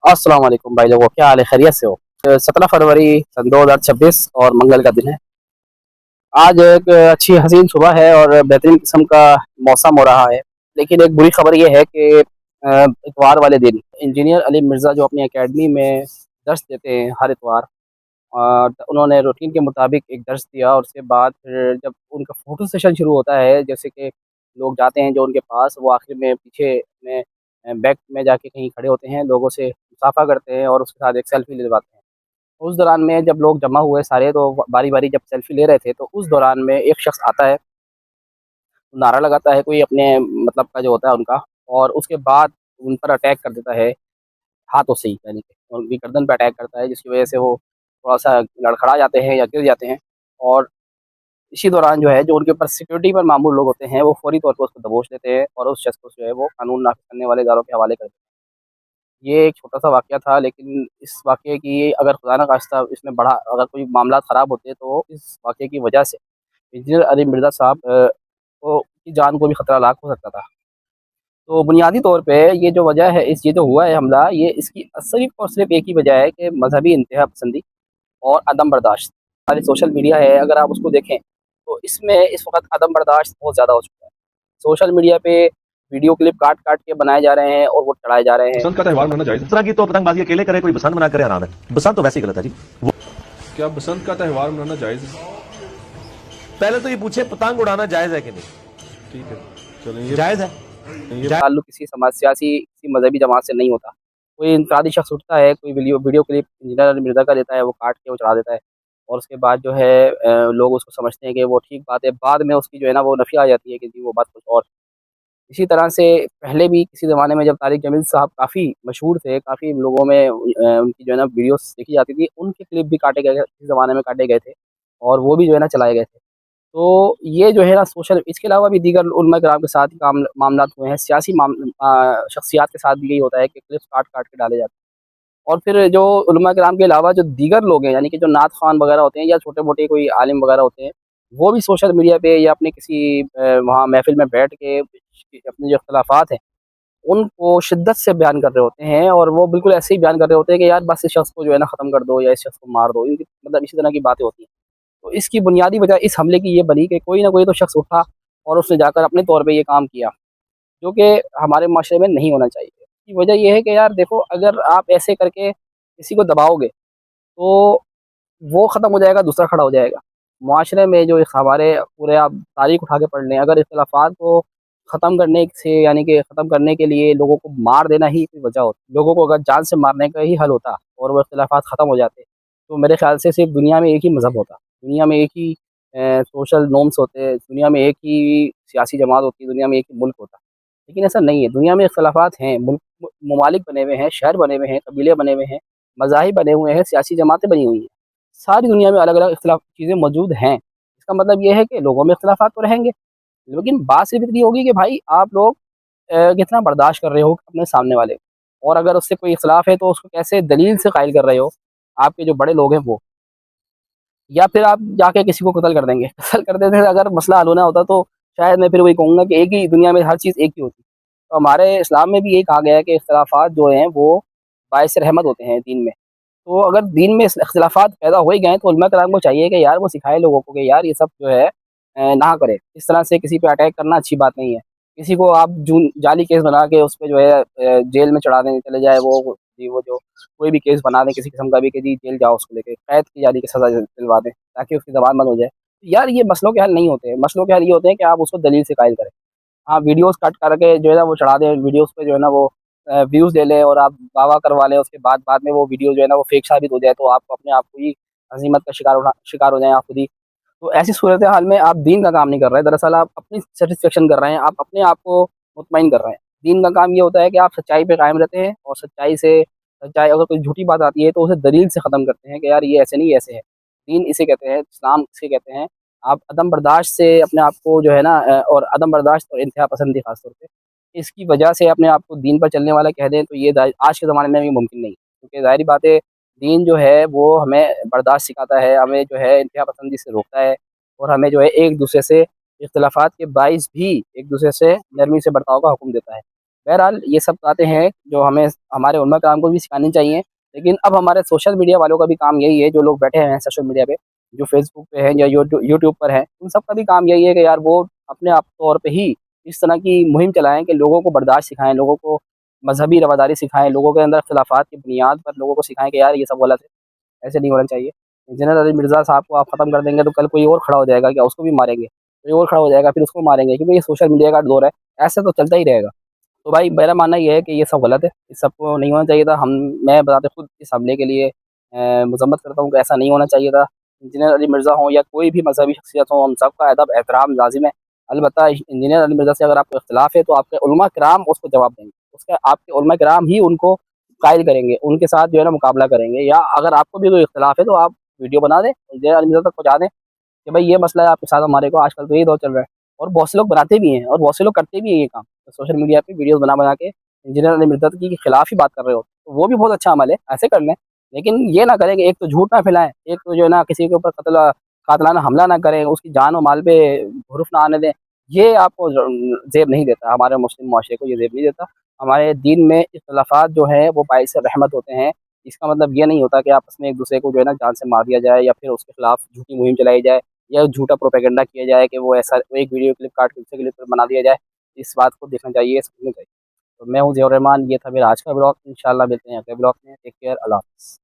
अस्सलाम वालेकुम भाई लोगों, क्या हाल है? खैरियत से हो? 17 फरवरी सन 2026 और मंगल का दिन है। आज एक अच्छी हसीन सुबह है और बेहतरीन किस्म का मौसम हो रहा है। लेकिन एक बुरी खबर ये है कि इतवार वाले दिन इंजीनियर अली मिर्ज़ा जो अपनी एकेडमी में दर्स देते हैं हर इतवार, उन्होंने रूटीन के मुताबिक एक दर्स दिया और उसके बाद फिर जब उनका फ़ोटो सेशन शुरू होता है, जैसे कि लोग जाते हैं जो उनके पास, वो आखिर में पीछे अपने बैक में जाके कहीं खड़े होते हैं, लोगों से मुसाफ़ा करते हैं और उसके साथ एक सेल्फ़ी लेवाते हैं। उस दौरान में जब लोग जमा हुए सारे, तो बारी-बारी जब सेल्फ़ी ले रहे थे, तो उस दौरान में एक शख़्स आता है, नारा लगाता है कोई अपने मतलब का जो होता है उनका, और उसके बाद उन पर अटैक कर देता है हाथों से ही, यानी कि उनकी गर्दन पे अटैक करता है, जिसकी वजह से वो थोड़ा-सा लड़खड़ा जाते हैं या गिर जाते हैं। और इसी दौरान जो है, जो उनके ऊपर सिक्योरिटी पर मामूल लोग होते हैं, वो फ़ौरी तौर पे उसको दबोच लेते हैं और उस शख़्स को जो है वो कानून नाफ़िज़ करने वाले इदारों के हवाले कर देते हैं। ये एक छोटा-सा वाक़या था, लेकिन इस वाक़ये की अगर खुदा ना ख़ास्ता इसमें बड़ा अगर कोई मामलात ख़राब होते, तो इस वाक़ये की वजह से इंजीनियर अली मिर्ज़ा साहब को की जान को भी खतरा लाक हो सकता था। तो बुनियादी तौर पे ये जो वजह है, इस ये जो हुआ है हमला, ये इसकी सिर्फ़ और सिर्फ़ एक ही वजह है कि मज़हबी इंतहा पसंदी और अदम बर्दाश्त। हमारी सोशल मीडिया है, अगर आप उसको देखें, तो इसमें इस वक़्त अदम बर्दाश्त बहुत ज़्यादा हो चुका है। सोशल मीडिया पे वीडियो क्लिप काट-काट के बनाए जा रहे हैं और वो चढ़ाए जा रहे हैं। बसंत का त्यौहार मनाना जायज है। इस तरह की तो पतंगबाजी अकेले करे, कोई बसंत मना करे हराम है। बसंत तो वैसे ही गलत है जी। वो क्या बसंत का त्यौहार मनाना जायज है? पहले तो ये पूछे पतंग उड़ाना जायज है कि नहीं? ठीक है, चलें ये जायज है। ताल्लुक किसी समाज सियासी, किसी मज़हबी जमात से नहीं होता। कोई इनफरादी शख़्स उठता है, कोई video video clip engineer Ali Mirza का लेता है, वो काट के वो चढ़ा देता है और उसके बाद जो है लोग उसको समझते हैं कि वो ठीक बात है। बाद में उसकी जो है ना वो नफ़ी आ जाती है कि जी वो बात कुछ और। इसी तरह से पहले भी किसी ज़माने में जब तारिक जमील साहब काफ़ी मशहूर थे, काफ़ी लोगों में उनकी जो है ना वीडियोज़ देखी जाती थी, उनके क्लिप भी काटे गए, किसी ज़माने में काटे गए थे और वो भी जो है ना चलाए गए थे। तो ये जो है ना सोशल, इसके अलावा भी दीगर उलमा किराम के साथ काम मामलात हुए हैं, सियासी शख्सियात के साथ भी यही होता है कि क्लिप्स काट-काट के डाले जाते हैं। और फिर जो उलमा किराम के अलावा जो दीगर लोग हैं, यानी कि जो नात ख़्वान वगैरह होते हैं या छोटे-मोटे कोई आलिम वगैरह होते हैं, वो भी सोशल मीडिया पे या अपने किसी वहाँ महफ़िल में बैठ के अपने जो इख्तिलाफ़ात हैं, उनको शिद्दत से बयान कर रहे होते हैं और वो बिल्कुल ऐसे ही बयान कर रहे होते हैं कि यार बस इस शख़्स को जो है ना ख़त्म कर दो या इस शख़्स को मार दो। इनकी मतलब इसी तरह की बातें होती हैं। तो इसकी बुनियादी वजह इस हमले की ये बनी कि कोई ना कोई तो शख़्स उठा और उसने जाकर अपने तौर पे ये काम किया, जो कि हमारे माशरे में नहीं होना चाहिए। इसकी वजह ये है कि यार देखो, अगर आप ऐसे करके किसी को दबाओगे, तो वो ख़त्म हो जाएगा, दूसरा खड़ा हो जाएगा। मुआशरे में जो एक हमारे पूरे आप तारीख़ उठा के पढ़ लें, अगर इख्तिलाफ़ात को ख़त्म करने से, यानी कि ख़त्म करने के लिए लोगों को मार देना ही कोई वजह होती। लोगों को अगर जान से मारने का ही हल होता और वो इख्तिलाफ़ात ख़त्म हो जाते, तो मेरे ख़्याल से सिर्फ़ दुनिया में एक ही मज़हब होता। दुनिया में एक ही सोशल नॉर्म्स होते, दुनिया में एक ही सियासी जमात होती, दुनिया में एक ही मुल्क होता। लेकिन ऐसा नहीं है, दुनिया में इख्तिलाफ़ात हैं, ममालिक बने हुए हैं, शहर बने हुए हैं, कबीले बने हुए हैं, मज़ाहिब बने हुए हैं, सियासी जमातें बनी हुई हैं। सारी दुनिया में अलग-अलग इख्तिलाफ चीज़ें मौजूद हैं। इसका मतलब ये है कि लोगों में इख्तिलाफ़ात तो रहेंगे, लेकिन बात सिर्फ़ इतनी होगी कि भाई आप लोग कितना बर्दाश्त कर रहे हो अपने सामने वाले को, और अगर उससे कोई इख्तिलाफ़ है तो उसको कैसे दलील से कायल कर रहे हो, आपके जो बड़े लोग हैं वो। या फिर आप जाके किसी को कत्ल कर देंगे। कत्ल कर देते, अगर मसला हल होना होता तो शायद मैं फिर वही कहूँगा कि एक ही दुनिया में हर चीज़ एक ही होती। तो हमारे इस्लाम में भी यही कहा गया है कि इख्तिलाफ़ात जो हैं वो बाइस रहमत होते हैं दीन में। तो अगर दीन में इख्तिलाफ़ात पैदा हो ही गए हैं, तो उलमा कराम को चाहिए कि यार वो सिखाए लोगों को कि यार ये सब जो है ना करें। इस तरह से किसी पे अटैक करना अच्छी बात नहीं है। किसी को आप जून जाली केस बना के उस पे जो है जेल में चढ़ा देने चले जाए, वो जी वो जो कोई भी केस बना दें किसी किस्म का भी कि जी जेल जाओ, उसको लेके कैद की जाली की सज़ा दिलवा दें, ताकि उसकी ज़बान बंद हो जाए। यार ये मसलों के हल नहीं होते हैं, मसलों के हल ये होते हैं कि आप उसको दलील से कायल करें। हाँ, वीडियोज़ कट करके जो है ना वो चढ़ा दें, वीडियोज़ पे जो है ना वो व्यूज़ ले लें और आप वाह-वाह करवा लें, उसके बाद बाद में वो वीडियो जो है ना वो फेक साबित हो जाए, तो आप अपने आप को ही हज़ीमत का शिकार हो जाएँ आप खुद ही। तो ऐसी सूरत हाल में आप दीन का काम नहीं कर रहे हैं, दरअसल आप अपनी सैटिस्फैक्शन कर रहे हैं, आप अपने आप को मुतमईन कर रहे हैं। दीन का काम ये होता है कि आप सच्चाई पे कायम रहते हैं और सच्चाई अगर कोई झूठी बात आती है तो उसे दलील से ख़त्म करते हैं कि यार ये ऐसे नहीं, ऐसे है। दीन इसे कहते हैं, इस्लाम इसे कहते हैं। आप अदम बर्दाश्त से अपने आप को जो है ना और अदम बर्दाश्त और इंतहा पसंदी ख़ास तौर पे, इसकी वजह से अपने आप को दीन पर चलने वाला कह दें, तो ये आज के ज़माने में भी मुमकिन नहीं है। क्योंकि ज़ाहिर-सी बात है, दीन जो है वो हमें बर्दाश्त सिखाता है, हमें जो है इंतहा पसंदी से रोकता है और हमें जो है एक-दूसरे से इख्तिलाफ़ात के बाइस भी एक-दूसरे से नरमी से बर्ताव का हुक्म देता है। बहरहाल ये सब बातें हैं जो हमें हमारे उलमा कराम को भी सिखानी चाहिए। लेकिन अब हमारे सोशल मीडिया वालों का भी काम यही है, जो लोग बैठे हैं सोशल मीडिया पे, जो फ़ेसबुक पे हैं या यूट्यूब पर हैं, उन सब का भी काम यही है कि यार वो अपने आप तौर पे ही इस तरह की मुहिम चलाएँ कि लोगों को बर्दाश्त सिखाएँ, लोगों को मज़हबी रवादारी सिखाएँ, लोगों के अंदर इख्तिलाफ़ात की बुनियाद पर लोगों को सिखाएँ कि यार ये सब गलत है, ऐसे नहीं होना चाहिए। इंजीनियर अली मिर्ज़ा साहब को आप ख़त्म कर देंगे तो कल कोई और खड़ा हो जाएगा, क्या उसको भी मारेंगे? कोई और खड़ा हो जाएगा फिर उसको मारेंगे, क्योंकि ये सोशल मीडिया का दौर है, ऐसे तो चलता ही रहेगा। तो भाई मेरा मानना ये है कि ये सब गलत है, इस सबको नहीं होना चाहिए था। मैं बताते खुद इस हमले के लिए मज़म्मत करता हूँ कि ऐसा नहीं होना चाहिए था। इंजीनियर अली मिर्ज़ा हों या कोई भी मज़हबी शख्सियत हो, हम सबका अदब एहतराम लाज़िम है। अलबत्ता इंजीनियर अली मिर्ज़ा से अगर आपको इख्तिलाफ़ है तो आपके उलमा किराम उसको जवाब देंगे। उसके आपके उलमा किराम ही उनको कायल करेंगे, उनके साथ जो है ना मुकाबला करेंगे, या अगर आपको भी कोई इख्तिलाफ़ है तो आप वीडियो बना दें, इंजीनियर अली मिर्ज़ा तक पहुँचा दें कि भाई ये मसला है आपके साथ हमारे को, आजकल तो यही दौर चल रहा है। और बहुत से लोग बनाते भी हैं और बहुत से लोग करते भी हैं ये काम। तो सोशल मीडिया पे वीडियोज़ बना-बना के इंजीनियर अली मिर्ज़ा के खिलाफ ही बात कर रहे हो, तो वो भी बहुत अच्छा अमल है, ऐसे कर लें। लेकिन ये ना करें कि एक तो झूठ ना फैलाएँ, एक तो जो है ना किसी के ऊपर कातलाना हमला ना करें, उसकी जान और माल पे हुर्फ़ ना आने दें। ये आपको ज़ेब नहीं देता, हमारे मुस्लिम मुआशरे को ये ज़ेब नहीं देता। हमारे दीन में इख्तिलाफ़ात जो हैं वो बाइस रहमत होते हैं। इसका मतलब ये नहीं होता कि आपस में एक-दूसरे को जो है ना जान से मार दिया जाए या फिर उसके खिलाफ झूठी मुहिम चलाई जाए या झूठा प्रोपेगेंडा किया जाए कि वो ऐसा एक वीडियो क्लिप काट के दूसरे क्लिप बना दिया जाए। इस बात को देखना चाहिए, समझना चाहिए। तो मैं हूँ ज़ियाउर रहमान, ये था मेरा आज का ब्लॉग। इंशाअल्लाह मिलते हैं अगले ब्लॉग में। टेक केयर, अल्लाह हाफ़िज़।